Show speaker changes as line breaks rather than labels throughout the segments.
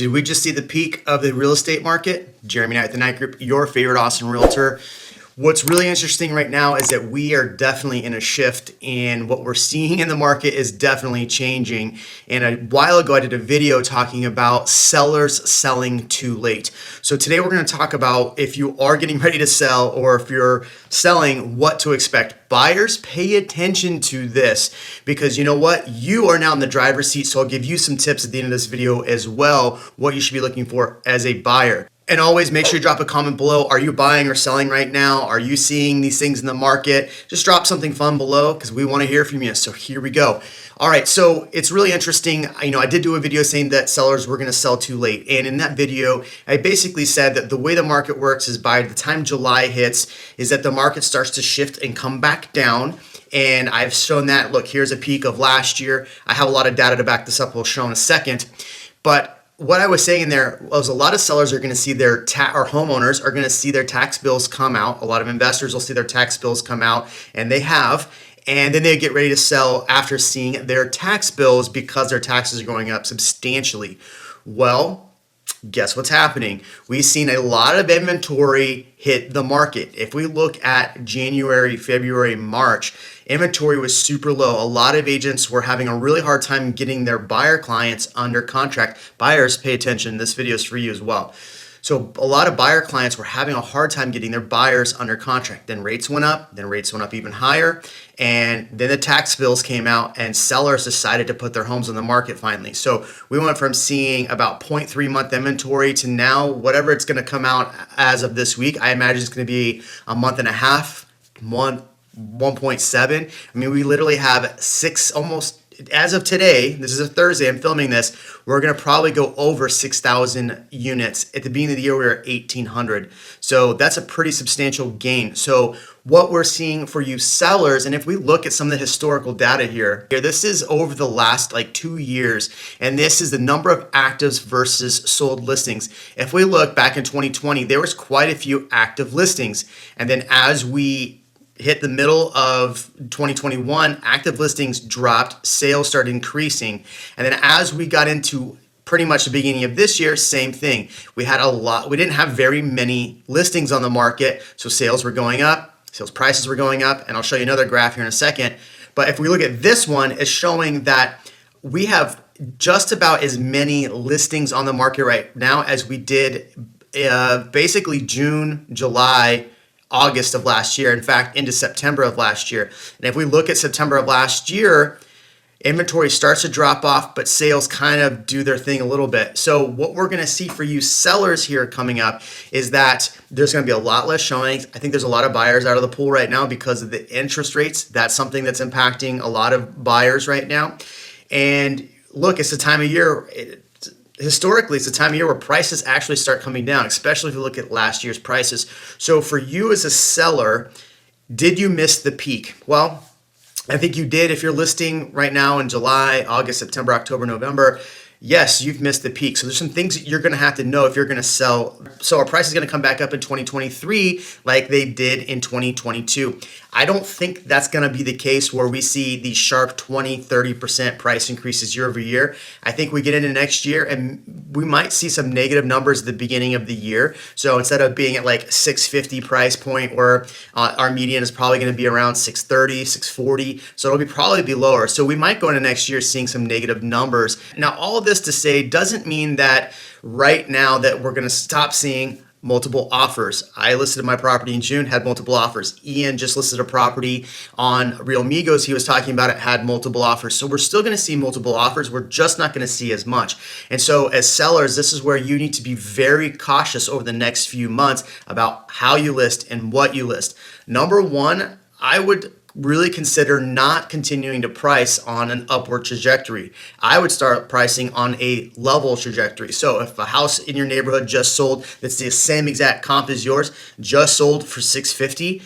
Did we just see the peak of the real estate market? Jeremy Knight, the Knight Group, your favorite Austin realtor. What's really interesting right now is that we are definitely in a shift, and what we're seeing in the market is definitely changing. And a while ago, I did a video talking about sellers selling too late. So today we're going to talk about if you are getting ready to sell or if you're selling, what to expect. Buyers, pay attention to this because you know what? You are now in the driver's seat. So I'll give you some tips at the end of this video as well, what you should be looking for as a buyer. And always make sure you drop a comment below. Are you buying or selling right now? Are you seeing these things in the market? Just drop something fun below because we want to hear from you. So here we go. All right, so it's really interesting. I did do a video saying that sellers were going to sell too late. And in that video, I basically said that the way the market works is by the time July hits, is that the market starts to shift and come back down. And I've shown that, look, here's a peak of last year. I have a lot of data to back this up. We'll show in a second. But what I was saying in there was a lot of sellers are going to see their or homeowners are going to see their tax bills come out. A lot of investors will see their tax bills come out, and they have. And then they get ready to sell after seeing their tax bills because their taxes are going up substantially. Well, guess what's happening? We've seen a lot of inventory hit the market. If we look at January, February, March, inventory was super low. A lot of agents were having a really hard time getting their buyer clients under contract. Buyers, pay attention. This video is for you as well. So a lot of buyer clients were having a hard time getting their buyers under contract. Then rates went up, even higher. And then the tax bills came out and sellers decided to put their homes on the market finally. So we went from seeing about 0.3 month inventory to now whatever it's going to come out as of this week. I imagine it's going to be a month and a half, 1.7. I mean, we literally have almost, as of today, this is a Thursday, I'm filming this, we're going to probably go over 6,000 units. At the beginning of the year, we were at 1,800. So that's a pretty substantial gain. So what we're seeing for you sellers, and if we look at some of the historical data here, this is over the last 2 years, and this is the number of actives versus sold listings. If we look back in 2020, there was quite a few active listings. And then as we hit the middle of 2021, active listings dropped, sales started increasing. And then as we got into pretty much the beginning of this year, same thing. We didn't have very many listings on the market, so sales were going up, sales prices were going up, and I'll show you another graph here in a second. But if we look at this one, it's showing that we have just about as many listings on the market right now as we did basically June, July, August of last year, in fact, into September of last year. And if we look at September of last year, inventory starts to drop off, but sales kind of do their thing a little bit. So what we're going to see for you sellers here coming up is that there's going to be a lot less showings. I think there's a lot of buyers out of the pool right now because of the interest rates. That's something that's impacting a lot of buyers right now. And look, it's the time of year. Historically, it's the time of year where prices actually start coming down, especially if you look at last year's prices. So for you as a seller, did you miss the peak? Well, I think you did. If you're listing right now in July, August, September, October, November, yes, you've missed the peak. So there's some things that you're going to have to know if you're going to sell. So our price is going to come back up in 2023 like they did in 2022. I don't think that's going to be the case where we see these sharp 20, 30% price increases year over year. I think we get into next year and we might see some negative numbers at the beginning of the year. So instead of being at like 650 price point where our median is probably going to be around 630, 640. So it'll probably be lower. So we might go into next year seeing some negative numbers. Now, all of this to say doesn't mean that right now that we're going to stop seeing multiple offers. I listed my property in June, had multiple offers. Ian just listed a property on Real Migos. He was talking about it, had multiple offers. So we're still going to see multiple offers. We're just not going to see as much. And so as sellers, this is where you need to be very cautious over the next few months about how you list and what you list. Number one, I would really consider not continuing to price on an upward trajectory. I would start pricing on a level trajectory. So if a house in your neighborhood just sold, that's the same exact comp as yours, just sold for $650,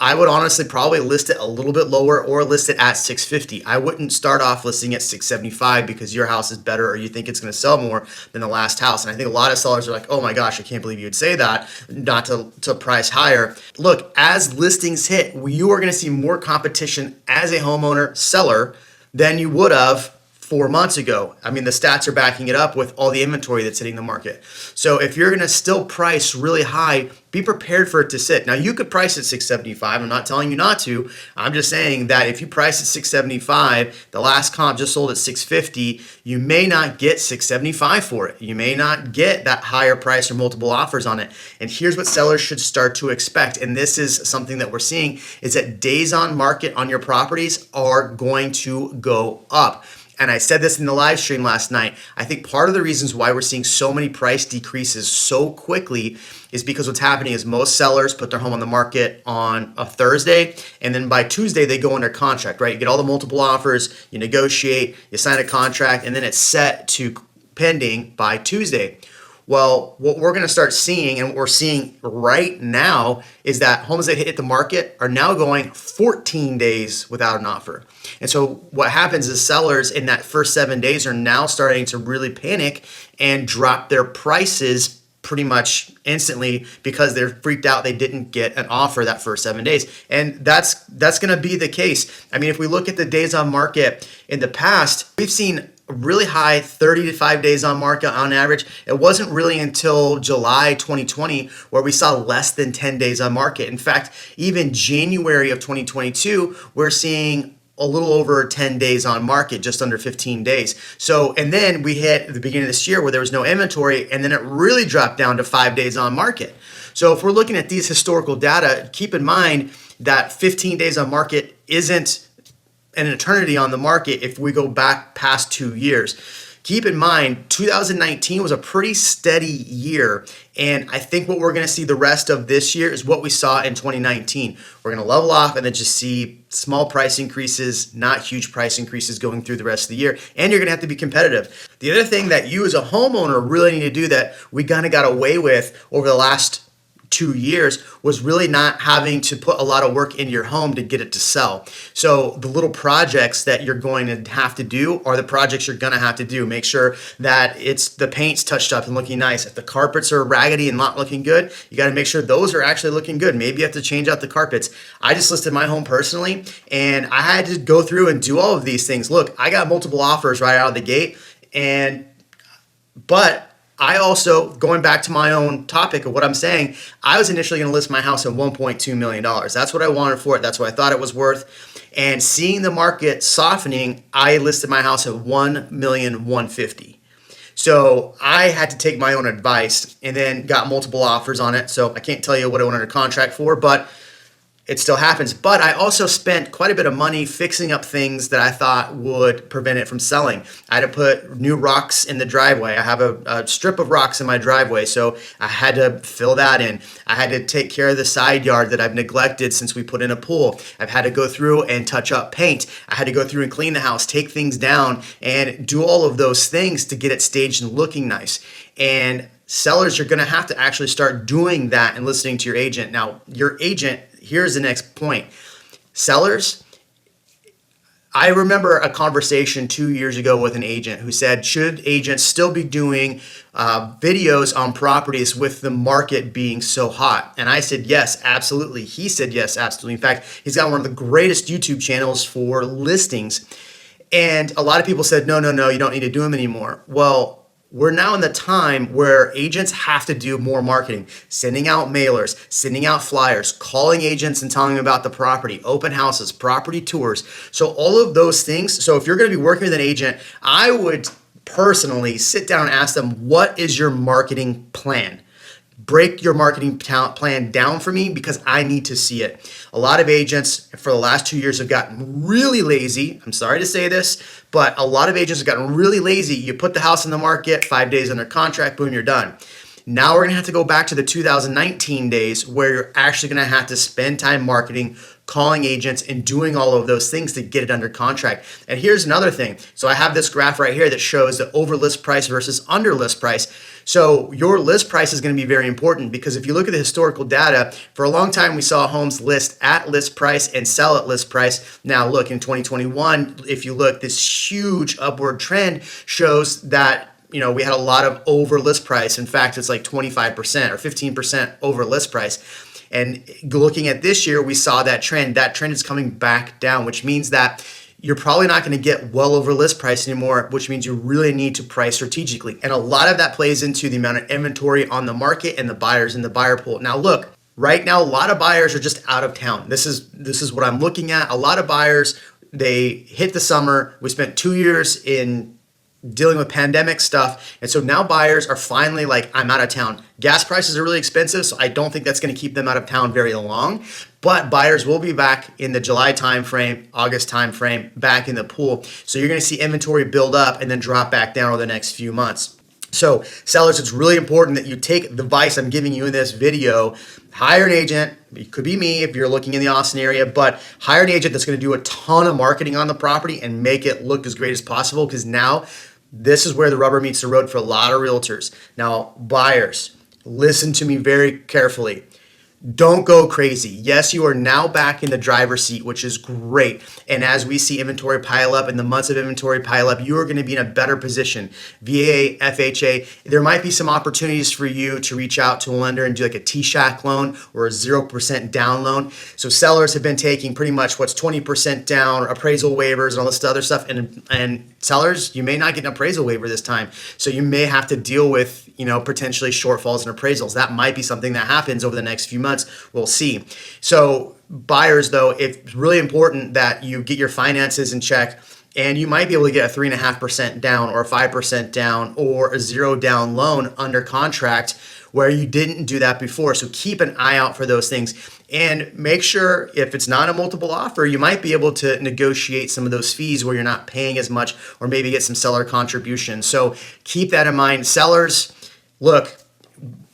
I would honestly probably list it a little bit lower or list it at $650. I wouldn't start off listing at $675 because your house is better or you think it's going to sell more than the last house. And I think a lot of sellers are like, oh my gosh, I can't believe you would say that, not to price higher. Look, as listings hit, you are going to see more competition as a homeowner seller than you would have 4 months ago. I mean, the stats are backing it up with all the inventory that's hitting the market. So if you're going to still price really high, be prepared for it to sit. Now, you could price at 675. I'm not telling you not to. I'm just saying that if you price at 675, the last comp just sold at 650, you may not get 675 for it. You may not get that higher price or multiple offers on it. And here's what sellers should start to expect. And this is something that we're seeing, is that days on market on your properties are going to go up. And I said this in the live stream last night. I think part of the reasons why we're seeing so many price decreases so quickly is because what's happening is most sellers put their home on the market on a Thursday, and then by Tuesday they go under contract, right? You get all the multiple offers, you negotiate, you sign a contract, and then it's set to pending by Tuesday. Well, what we're going to start seeing, and what we're seeing right now, is that homes that hit the market are now going 14 days without an offer. And so what happens is sellers in that first 7 days are now starting to really panic and drop their prices pretty much instantly because they're freaked out they didn't get an offer that first 7 days. And that's going to be the case. I mean, if we look at the days on market in the past, we've seen really high 30 to 5 days on market on average. It wasn't really until July 2020 where we saw less than 10 days on market. In fact, even January of 2022, we're seeing a little over 10 days on market, just under 15 days. So, and then we hit the beginning of this year where there was no inventory, and then it really dropped down to 5 days on market. So if we're looking at these historical data, keep in mind that 15 days on market isn't an eternity on the market if we go back past 2 years. Keep in mind, 2019 was a pretty steady year, and I think what we're going to see the rest of this year is what we saw in 2019. We're going to level off and then just see small price increases, not huge price increases going through the rest of the year, and you're going to have to be competitive. The other thing that you as a homeowner really need to do that we kind of got away with over the last 2 years was really not having to put a lot of work into your home to get it to sell. So the little projects that you're going to have to do are the projects you're going to have to do. Make sure that the paint's touched up and looking nice. If the carpets are raggedy and not looking good, you got to make sure those are actually looking good. Maybe you have to change out the carpets. I just listed my home personally, and I had to go through and do all of these things. Look, I got multiple offers right out of the gate, but I also, going back to my own topic of what I'm saying, I was initially going to list my house at $1.2 million. That's what I wanted for it. That's what I thought it was worth. And seeing the market softening, I listed my house at $1,150,000. So I had to take my own advice and then got multiple offers on it. So I can't tell you what I went under contract for, but it still happens. But I also spent quite a bit of money fixing up things that I thought would prevent it from selling. I had to put new rocks in the driveway. I have a strip of rocks in my driveway, so I had to fill that in. I had to take care of the side yard that I've neglected since we put in a pool. I've had to go through and touch up paint. I had to go through and clean the house, take things down, and do all of those things to get it staged and looking nice. And sellers, you're going to have to actually start doing that and listening to your agent. Now, your agent, here's the next point. Sellers, I remember a conversation 2 years ago with an agent who said, should agents still be doing videos on properties with the market being so hot? And I said, yes, absolutely. He said, yes, absolutely. In fact, he's got one of the greatest YouTube channels for listings. And a lot of people said, no, you don't need to do them anymore. Well, we're now in the time where agents have to do more marketing, sending out mailers, sending out flyers, calling agents and telling them about the property, open houses, property tours. So all of those things. So if you're going to be working with an agent, I would personally sit down and ask them, what is your marketing plan? Break your marketing plan down for me because I need to see it. A lot of agents for the last 2 years have gotten really lazy. I'm sorry to say this, but a lot of agents have gotten really lazy. You put the house in the market, 5 days under contract, boom, you're done. Now we're going to have to go back to the 2019 days where you're actually going to have to spend time marketing, calling agents, and doing all of those things to get it under contract. And here's another thing. So I have this graph right here that shows the over list price versus under list price. So your list price is going to be very important because if you look at the historical data, for a long time we saw homes list at list price and sell at list price. Now look, in 2021, if you look, this huge upward trend shows that we had a lot of over list price. In fact, it's like 25% or 15% over list price. And looking at this year, we saw that trend. That trend is coming back down, which means that you're probably not going to get well over list price anymore, which means you really need to price strategically. And a lot of that plays into the amount of inventory on the market and the buyers in the buyer pool. Now, look, right now, a lot of buyers are just out of town. This is what I'm looking at. A lot of buyers, they hit the summer. We spent 2 years in dealing with pandemic stuff. And so now buyers are finally like, I'm out of town. Gas prices are really expensive, so I don't think that's going to keep them out of town very long. But buyers will be back in the July timeframe, August timeframe, back in the pool. So you're going to see inventory build up and then drop back down over the next few months. So sellers, it's really important that you take the advice I'm giving you in this video, hire an agent. It could be me if you're looking in the Austin area, but hire an agent that's going to do a ton of marketing on the property and make it look as great as possible, because now this is where the rubber meets the road for a lot of realtors. Now, buyers, listen to me very carefully. Don't go crazy. Yes, you are now back in the driver's seat, which is great. And as we see inventory pile up and the months of inventory pile up, you are going to be in a better position. VA, FHA, there might be some opportunities for you to reach out to a lender and do like a T-Shack loan or a 0% down loan. So sellers have been taking pretty much what's 20% down, appraisal waivers and all this other stuff. And sellers, you may not get an appraisal waiver this time. So you may have to deal with, potentially shortfalls in appraisals. That might be something that happens over the next few months. We'll see. So buyers, though, it's really important that you get your finances in check, and you might be able to get a 3.5% down or a 5% down or a 0 down loan under contract where you didn't do that before. So keep an eye out for those things, and make sure if it's not a multiple offer, you might be able to negotiate some of those fees where you're not paying as much, or maybe get some seller contribution. So keep that in mind. Sellers, look,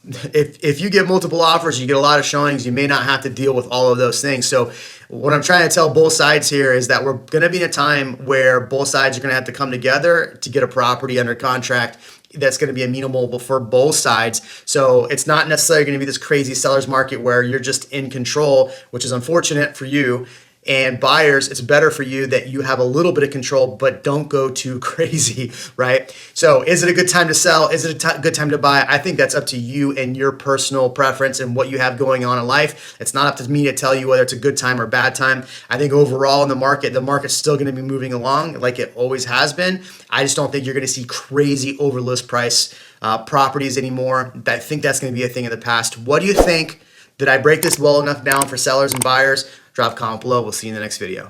if you get multiple offers, you get a lot of showings, you may not have to deal with all of those things. So what I'm trying to tell both sides here is that we're going to be in a time where both sides are going to have to come together to get a property under contract that's going to be amenable for both sides. So it's not necessarily going to be this crazy seller's market where you're just in control, which is unfortunate for you. And buyers, it's better for you that you have a little bit of control, but don't go too crazy, right? So is it a good time to sell? Is it a good time to buy? I think that's up to you and your personal preference and what you have going on in life. It's not up to me to tell you whether it's a good time or bad time. I think overall in the market's still going to be moving along like it always has been. I just don't think you're going to see crazy over list price properties anymore. I think that's going to be a thing of the past. What do you think? Did I break this well enough down for sellers and buyers? Drop a comment below. We'll see you in the next video.